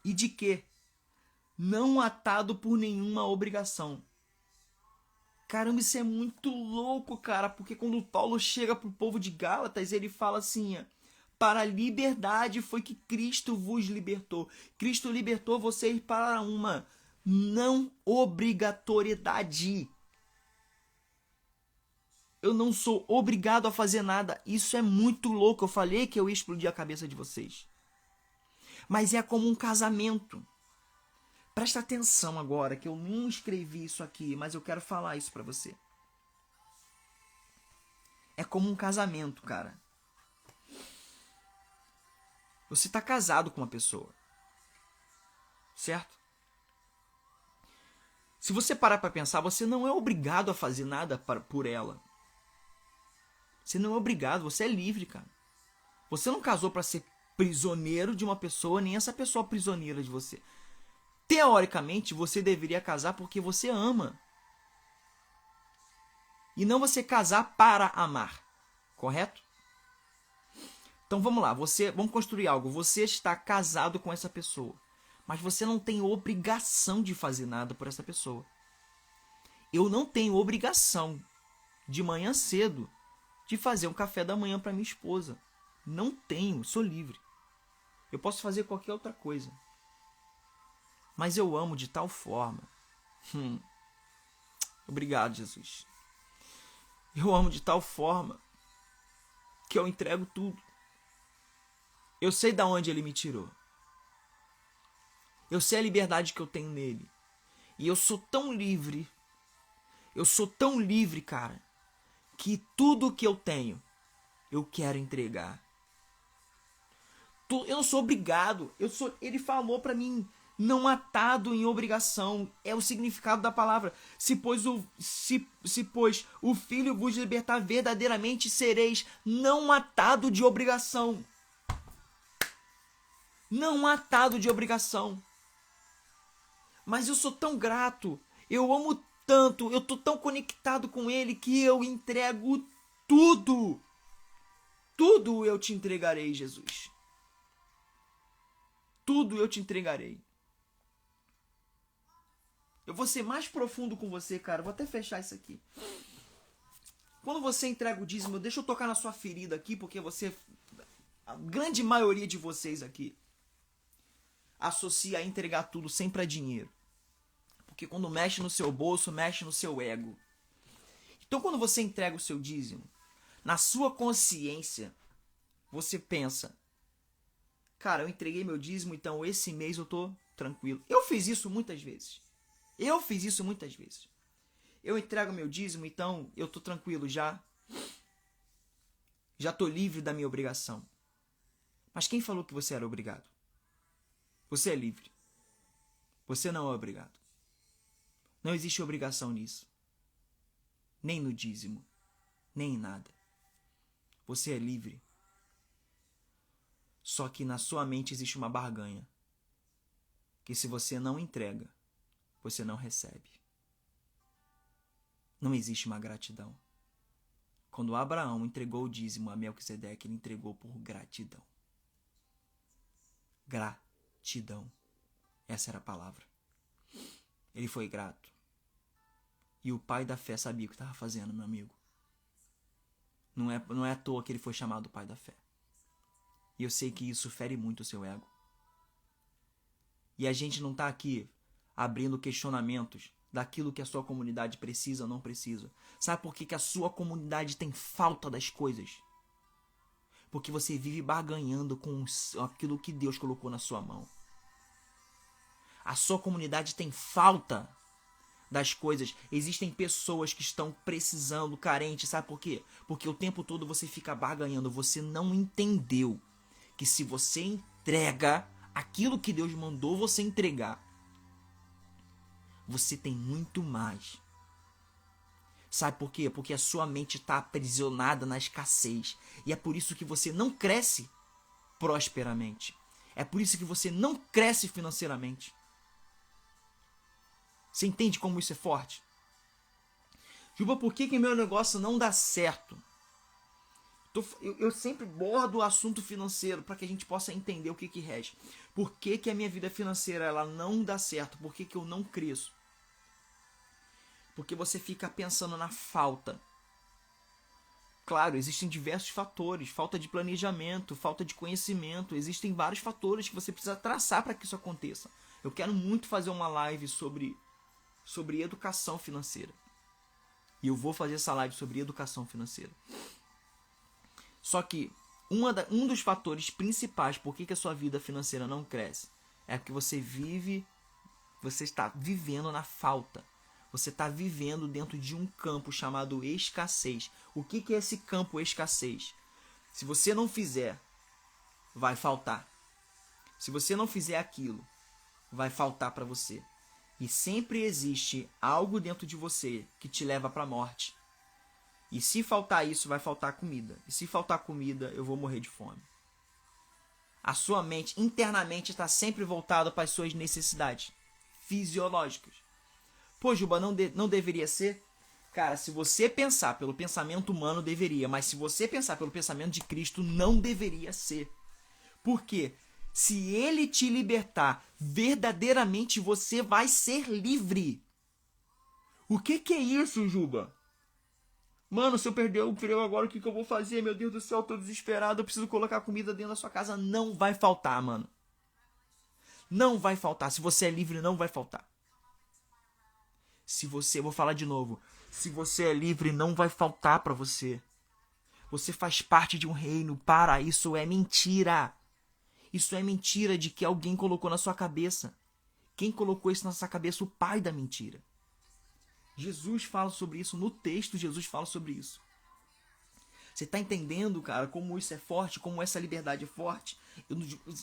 E de quê? Não atado por nenhuma obrigação. Caramba, isso é muito louco, cara, porque quando Paulo chega pro povo de Gálatas, ele fala assim: para a liberdade foi que Cristo vos libertou. Cristo libertou vocês para uma não obrigatoriedade. Eu não sou obrigado a fazer nada. Isso é muito louco. Eu falei que eu ia explodir a cabeça de vocês. Mas é como um casamento. Presta atenção agora, que eu não escrevi isso aqui, mas eu quero falar isso pra você. É como um casamento, cara. Você tá casado com uma pessoa. Certo? Se você parar pra pensar, você não é obrigado a fazer nada por ela. Você não é obrigado, você é livre, cara. Você não casou pra ser prisioneiro de uma pessoa, nem essa pessoa prisioneira de você. Teoricamente, você deveria casar porque você ama. E não você casar para amar. Correto? Então vamos lá, vamos construir algo. Você está casado com essa pessoa, mas você não tem obrigação de fazer nada por essa pessoa. Eu não tenho obrigação de manhã cedo de fazer um café da manhã para minha esposa. Não tenho, sou livre. Eu posso fazer qualquer outra coisa. Mas eu amo de tal forma Obrigado, Jesus. Eu amo de tal forma que eu entrego tudo. Eu sei de onde Ele me tirou. Eu sei a liberdade que eu tenho nele. E eu sou tão livre. Eu sou tão livre, cara, que tudo que eu tenho, eu quero entregar. Eu não sou obrigado. Ele falou pra mim, não atado em obrigação. É o significado da palavra. Se pois o Filho vos libertar, verdadeiramente sereis não atado de obrigação. Não atado de obrigação. Mas eu sou tão grato. Eu amo tanto. Eu tô tão conectado com Ele que eu entrego tudo. Tudo eu te entregarei, Jesus. Tudo eu te entregarei. Eu vou ser mais profundo com você, cara. Vou até fechar isso aqui. Quando você entrega o dízimo, deixa eu tocar na sua ferida aqui, porque a grande maioria de vocês aqui, associa a entregar tudo sempre a dinheiro. Porque quando mexe no seu bolso, mexe no seu ego. Então quando você entrega o seu dízimo, na sua consciência, você pensa, cara, eu entreguei meu dízimo, então esse mês eu tô tranquilo. Eu fiz isso muitas vezes. Eu entrego meu dízimo, então eu tô tranquilo já. Já tô livre da minha obrigação. Mas quem falou que você era obrigado? Você é livre. Você não é obrigado. Não existe obrigação nisso. Nem no dízimo. Nem em nada. Você é livre. Só que na sua mente existe uma barganha. Que se você não entrega, você não recebe. Não existe uma gratidão. Quando Abraão entregou o dízimo a Melquisedeque, ele entregou por gratidão. Gratidão. Essa era a palavra. Ele foi grato. E o pai da fé sabia o que estava fazendo, meu amigo. Não é à toa que ele foi chamado pai da fé. E eu sei que isso fere muito o seu ego. E a gente não está aqui abrindo questionamentos daquilo que a sua comunidade precisa ou não precisa. Sabe por que a sua comunidade tem falta das coisas? Porque você vive barganhando com aquilo que Deus colocou na sua mão. A sua comunidade tem falta das coisas. Existem pessoas que estão precisando, carentes. Sabe por quê? Porque o tempo todo você fica barganhando. Você não entendeu que se você entrega aquilo que Deus mandou você entregar, você tem muito mais. Sabe por quê? Porque a sua mente está aprisionada na escassez. E é por isso que você não cresce prosperamente. É por isso que você não cresce financeiramente. Você entende como isso é forte? Juba, por que meu negócio não dá certo? Eu sempre bordo o assunto financeiro para que a gente possa entender o que rege. Por que a minha vida financeira ela não dá certo? Por que eu não cresço? Porque você fica pensando na falta. Claro, existem diversos fatores. Falta de planejamento, falta de conhecimento. Existem vários fatores que você precisa traçar para que isso aconteça. Eu quero muito fazer uma live sobre educação financeira. E eu vou fazer essa live sobre educação financeira. Só que um dos fatores principais por que a sua vida financeira não cresce é porque você está vivendo na falta. Você está vivendo dentro de um campo chamado escassez. O que é esse campo escassez? Se você não fizer, vai faltar. Se você não fizer aquilo, vai faltar para você. E sempre existe algo dentro de você que te leva para a morte. E se faltar isso, vai faltar comida. E se faltar comida, eu vou morrer de fome. A sua mente internamente está sempre voltada para as suas necessidades fisiológicas. Pô, Juba, não deveria ser? Cara, se você pensar pelo pensamento humano, deveria. Mas se você pensar pelo pensamento de Cristo, não deveria ser. Por quê? Se Ele te libertar, verdadeiramente você vai ser livre. O que é isso, Juba? Mano, se eu perder o emprego agora, o que eu vou fazer? Meu Deus do céu, eu tô desesperado, eu preciso colocar comida dentro da sua casa. Não vai faltar, mano. Não vai faltar. Se você é livre, não vai faltar. Vou falar de novo. Se você é livre, não vai faltar para você. Você faz parte de um reino. Para, isso é mentira. Isso é mentira de que alguém colocou na sua cabeça. Quem colocou isso na sua cabeça? O pai da mentira. Jesus fala sobre isso. No texto, Jesus fala sobre isso. Você está entendendo, cara, como isso é forte, como essa liberdade é forte?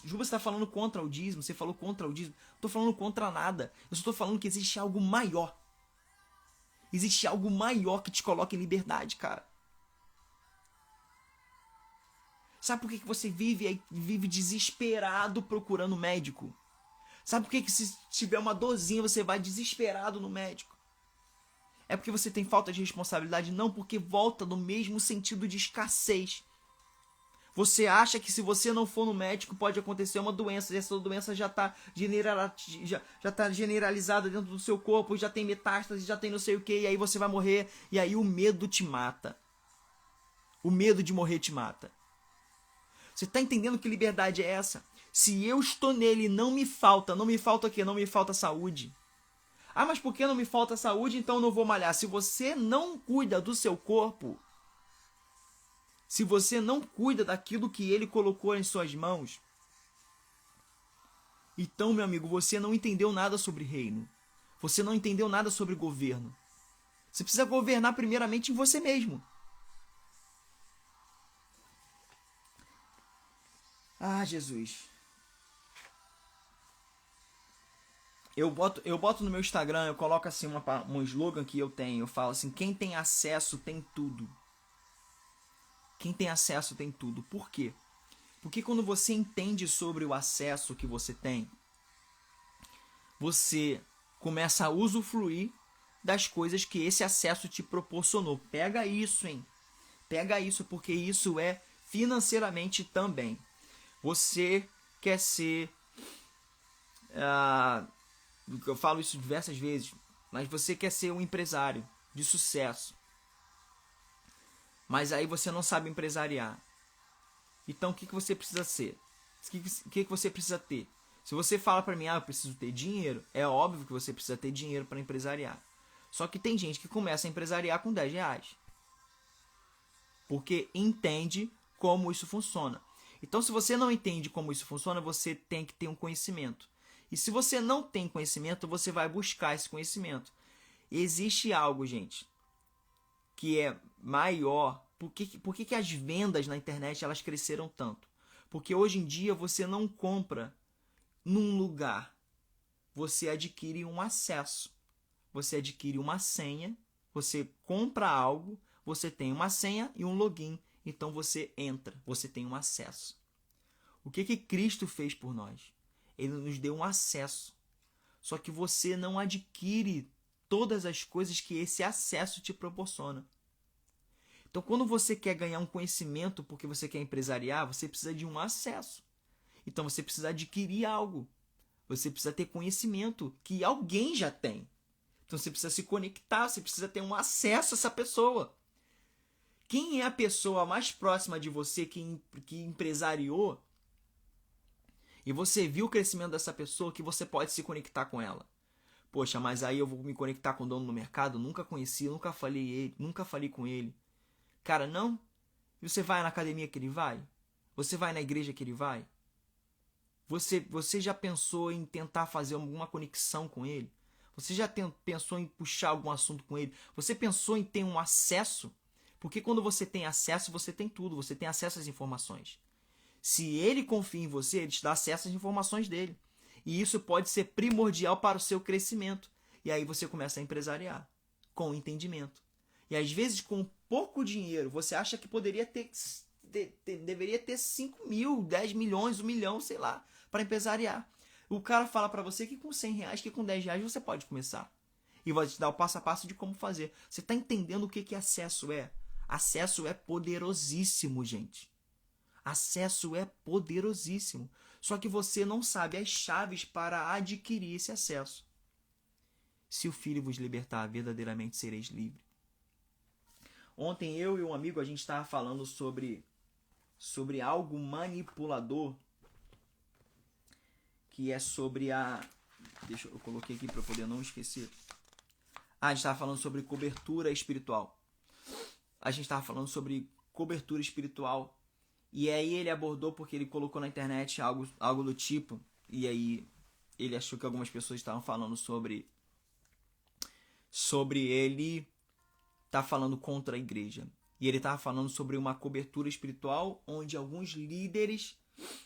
Juba está falando contra o dízimo, você falou contra o dízimo. Não estou falando contra nada. Eu só estou falando que existe algo maior. Existe algo maior que te coloca em liberdade, cara. Sabe por que você vive desesperado procurando médico? Sabe por que se tiver uma dorzinha você vai desesperado no médico? É porque você tem falta de responsabilidade? Não, porque volta no mesmo sentido de escassez. Você acha que se você não for no médico pode acontecer uma doença, e essa doença já está generalizada dentro do seu corpo, já tem metástase, já tem não sei o que, e aí você vai morrer, e aí o medo te mata. O medo de morrer te mata. Você está entendendo que liberdade é essa? Se eu estou nele, não me falta o quê? Não me falta saúde. Ah, mas por que não me falta saúde, então eu não vou malhar? Se você não cuida do seu corpo, se você não cuida daquilo que ele colocou em suas mãos, então, meu amigo, você não entendeu nada sobre reino. Você não entendeu nada sobre governo. Você precisa governar primeiramente em você mesmo. Ah, Jesus. Eu boto no meu Instagram, eu coloco assim um slogan que eu tenho. Eu falo assim, quem tem acesso tem tudo. Quem tem acesso tem tudo. Por quê? Porque quando você entende sobre o acesso que você tem, você começa a usufruir das coisas que esse acesso te proporcionou. Pega isso, hein? Pega isso, porque isso é financeiramente também. Você quer ser... eu falo isso diversas vezes, mas você quer ser um empresário de sucesso. Mas aí você não sabe empresariar. Então o que você precisa ser? O que você precisa ter? Se você fala para mim, eu preciso ter dinheiro, é óbvio que você precisa ter dinheiro para empresariar. Só que tem gente que começa a empresariar com 10 reais. Porque entende como isso funciona. Então se você não entende como isso funciona, você tem que ter um conhecimento. E se você não tem conhecimento, você vai buscar esse conhecimento. Existe algo, gente, que é maior. Por que as vendas na internet elas cresceram tanto? Porque hoje em dia você não compra num lugar. Você adquire um acesso. Você adquire uma senha. Você compra algo. Você tem uma senha e um login. Então você entra. Você tem um acesso. O que Cristo fez por nós? Ele nos deu um acesso. Só que você não adquire todas as coisas que esse acesso te proporciona. Então, quando você quer ganhar um conhecimento porque você quer empresariar, você precisa de um acesso. Então, você precisa adquirir algo. Você precisa ter conhecimento que alguém já tem. Então, você precisa se conectar, você precisa ter um acesso a essa pessoa. Quem é a pessoa mais próxima de você que empresariou e você viu o crescimento dessa pessoa que você pode se conectar com ela? Poxa, mas aí eu vou me conectar com o dono do mercado? Nunca conheci, nunca falei com ele. Cara, não. Você vai na academia que ele vai? Você vai na igreja que ele vai? Você já pensou em tentar fazer alguma conexão com ele? Você já pensou em puxar algum assunto com ele? Você pensou em ter um acesso? Porque quando você tem acesso, você tem tudo. Você tem acesso às informações. Se ele confia em você, ele te dá acesso às informações dele. E isso pode ser primordial para o seu crescimento. E aí você começa a empresariar com entendimento. E às vezes com pouco dinheiro, você acha que poderia deveria ter 5 mil, 10 milhões, 1 milhão, sei lá, para empresariar. O cara fala para você que com 100 reais, que com 10 reais você pode começar. E vai te dar o passo a passo de como fazer. Você está entendendo o que acesso é? Acesso é poderosíssimo, gente. Acesso é poderosíssimo. Só que você não sabe as chaves para adquirir esse acesso. Se o Filho vos libertar, verdadeiramente sereis livres. Ontem eu e um amigo, a gente estava falando sobre algo manipulador, que é sobre eu coloquei aqui para poder não esquecer. A gente estava falando sobre cobertura espiritual. E aí ele abordou porque ele colocou na internet algo do tipo. E aí ele achou que algumas pessoas estavam falando sobre ele tá falando contra a igreja. E ele estava falando sobre uma cobertura espiritual onde alguns líderes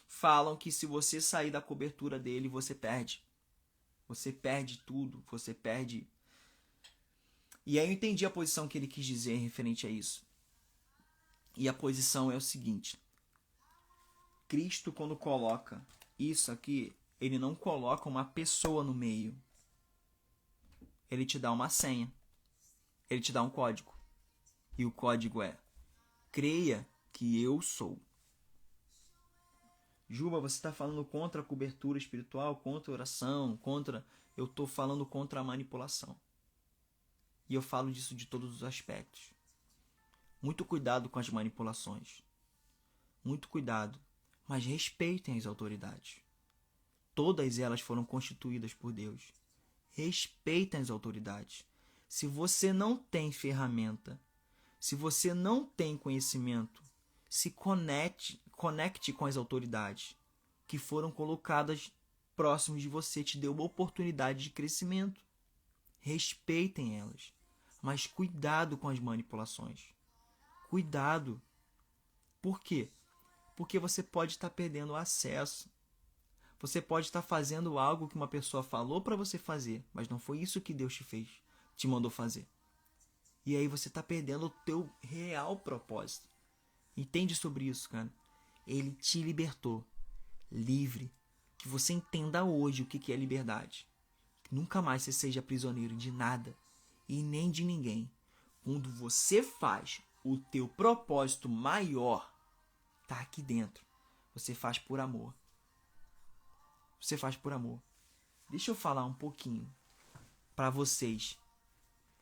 falam que se você sair da cobertura dele, você perde. Você perde tudo, você perde. E aí eu entendi a posição que ele quis dizer referente a isso. E a posição é o seguinte: Cristo, quando coloca isso aqui, ele não coloca uma pessoa no meio. Ele te dá uma senha. Ele te dá um código. E o código é: creia que eu sou. Juba, você está falando contra a cobertura espiritual, contra a oração, contra... Eu estou falando contra a manipulação. E eu falo disso de todos os aspectos. Muito cuidado com as manipulações. Muito cuidado. Mas respeitem as autoridades. Todas elas foram constituídas por Deus. Respeitem as autoridades. Se você não tem ferramenta, se você não tem conhecimento, se conecte com as autoridades que foram colocadas próximos de você, te deu uma oportunidade de crescimento. Respeitem elas, mas cuidado com as manipulações. Cuidado. Por quê? Porque você pode estar perdendo o acesso. Você pode estar fazendo algo que uma pessoa falou para você fazer, mas não foi isso que Deus te mandou fazer. E aí você está perdendo o teu real propósito. Entende sobre isso, cara? Ele te libertou. Livre. Que você entenda hoje o que é liberdade. Que nunca mais você seja prisioneiro de nada e nem de ninguém. Quando você faz o teu propósito maior, tá aqui dentro. Você faz por amor. Você faz por amor. Deixa eu falar um pouquinho para vocês,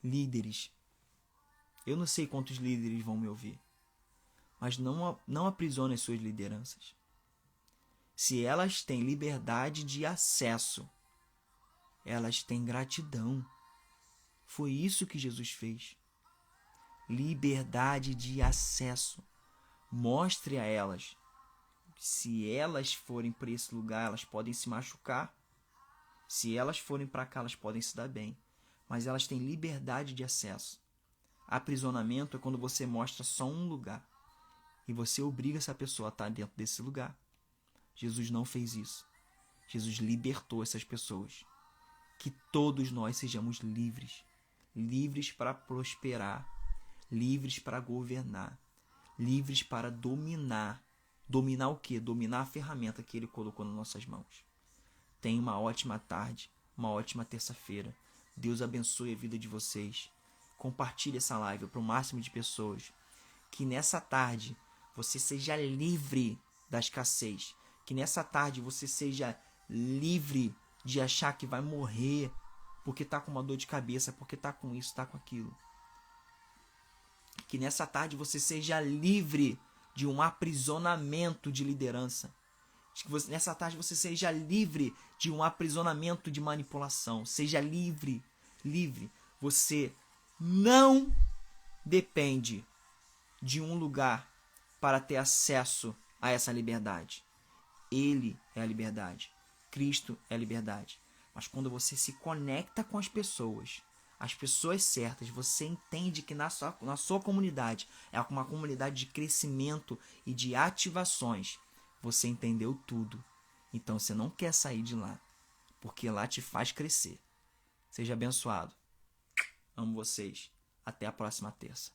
líderes. Eu não sei quantos líderes vão me ouvir, mas não aprisione as suas lideranças. Se elas têm liberdade de acesso, elas têm gratidão. Foi isso que Jesus fez. Liberdade de acesso. Mostre a elas. Se elas forem para esse lugar, elas podem se machucar. Se elas forem para cá, elas podem se dar bem. Mas elas têm liberdade de acesso. Aprisionamento é quando você mostra só um lugar e você obriga essa pessoa a estar dentro desse lugar. Jesus não fez isso. Jesus libertou essas pessoas. Que todos nós sejamos livres. Livres para prosperar. Livres para governar. Livres para dominar. Dominar o quê? Dominar a ferramenta que Ele colocou nas nossas mãos. Tenha uma ótima tarde, uma ótima terça-feira. Deus abençoe a vida de vocês. Compartilhe essa live para o máximo de pessoas. Que nessa tarde você seja livre da escassez. Que nessa tarde você seja livre de achar que vai morrer porque está com uma dor de cabeça, porque está com isso, está com aquilo. Que nessa tarde você seja livre de um aprisionamento de liderança. Que nessa tarde você seja livre de um aprisionamento de manipulação. Seja livre, livre. Você não depende de um lugar para ter acesso a essa liberdade. Ele é a liberdade. Cristo é a liberdade. Mas quando você se conecta com as pessoas certas, você entende que na sua comunidade é uma comunidade de crescimento e de ativações. Você entendeu tudo. Então você não quer sair de lá, porque lá te faz crescer. Seja abençoado. Amo vocês. Até a próxima terça.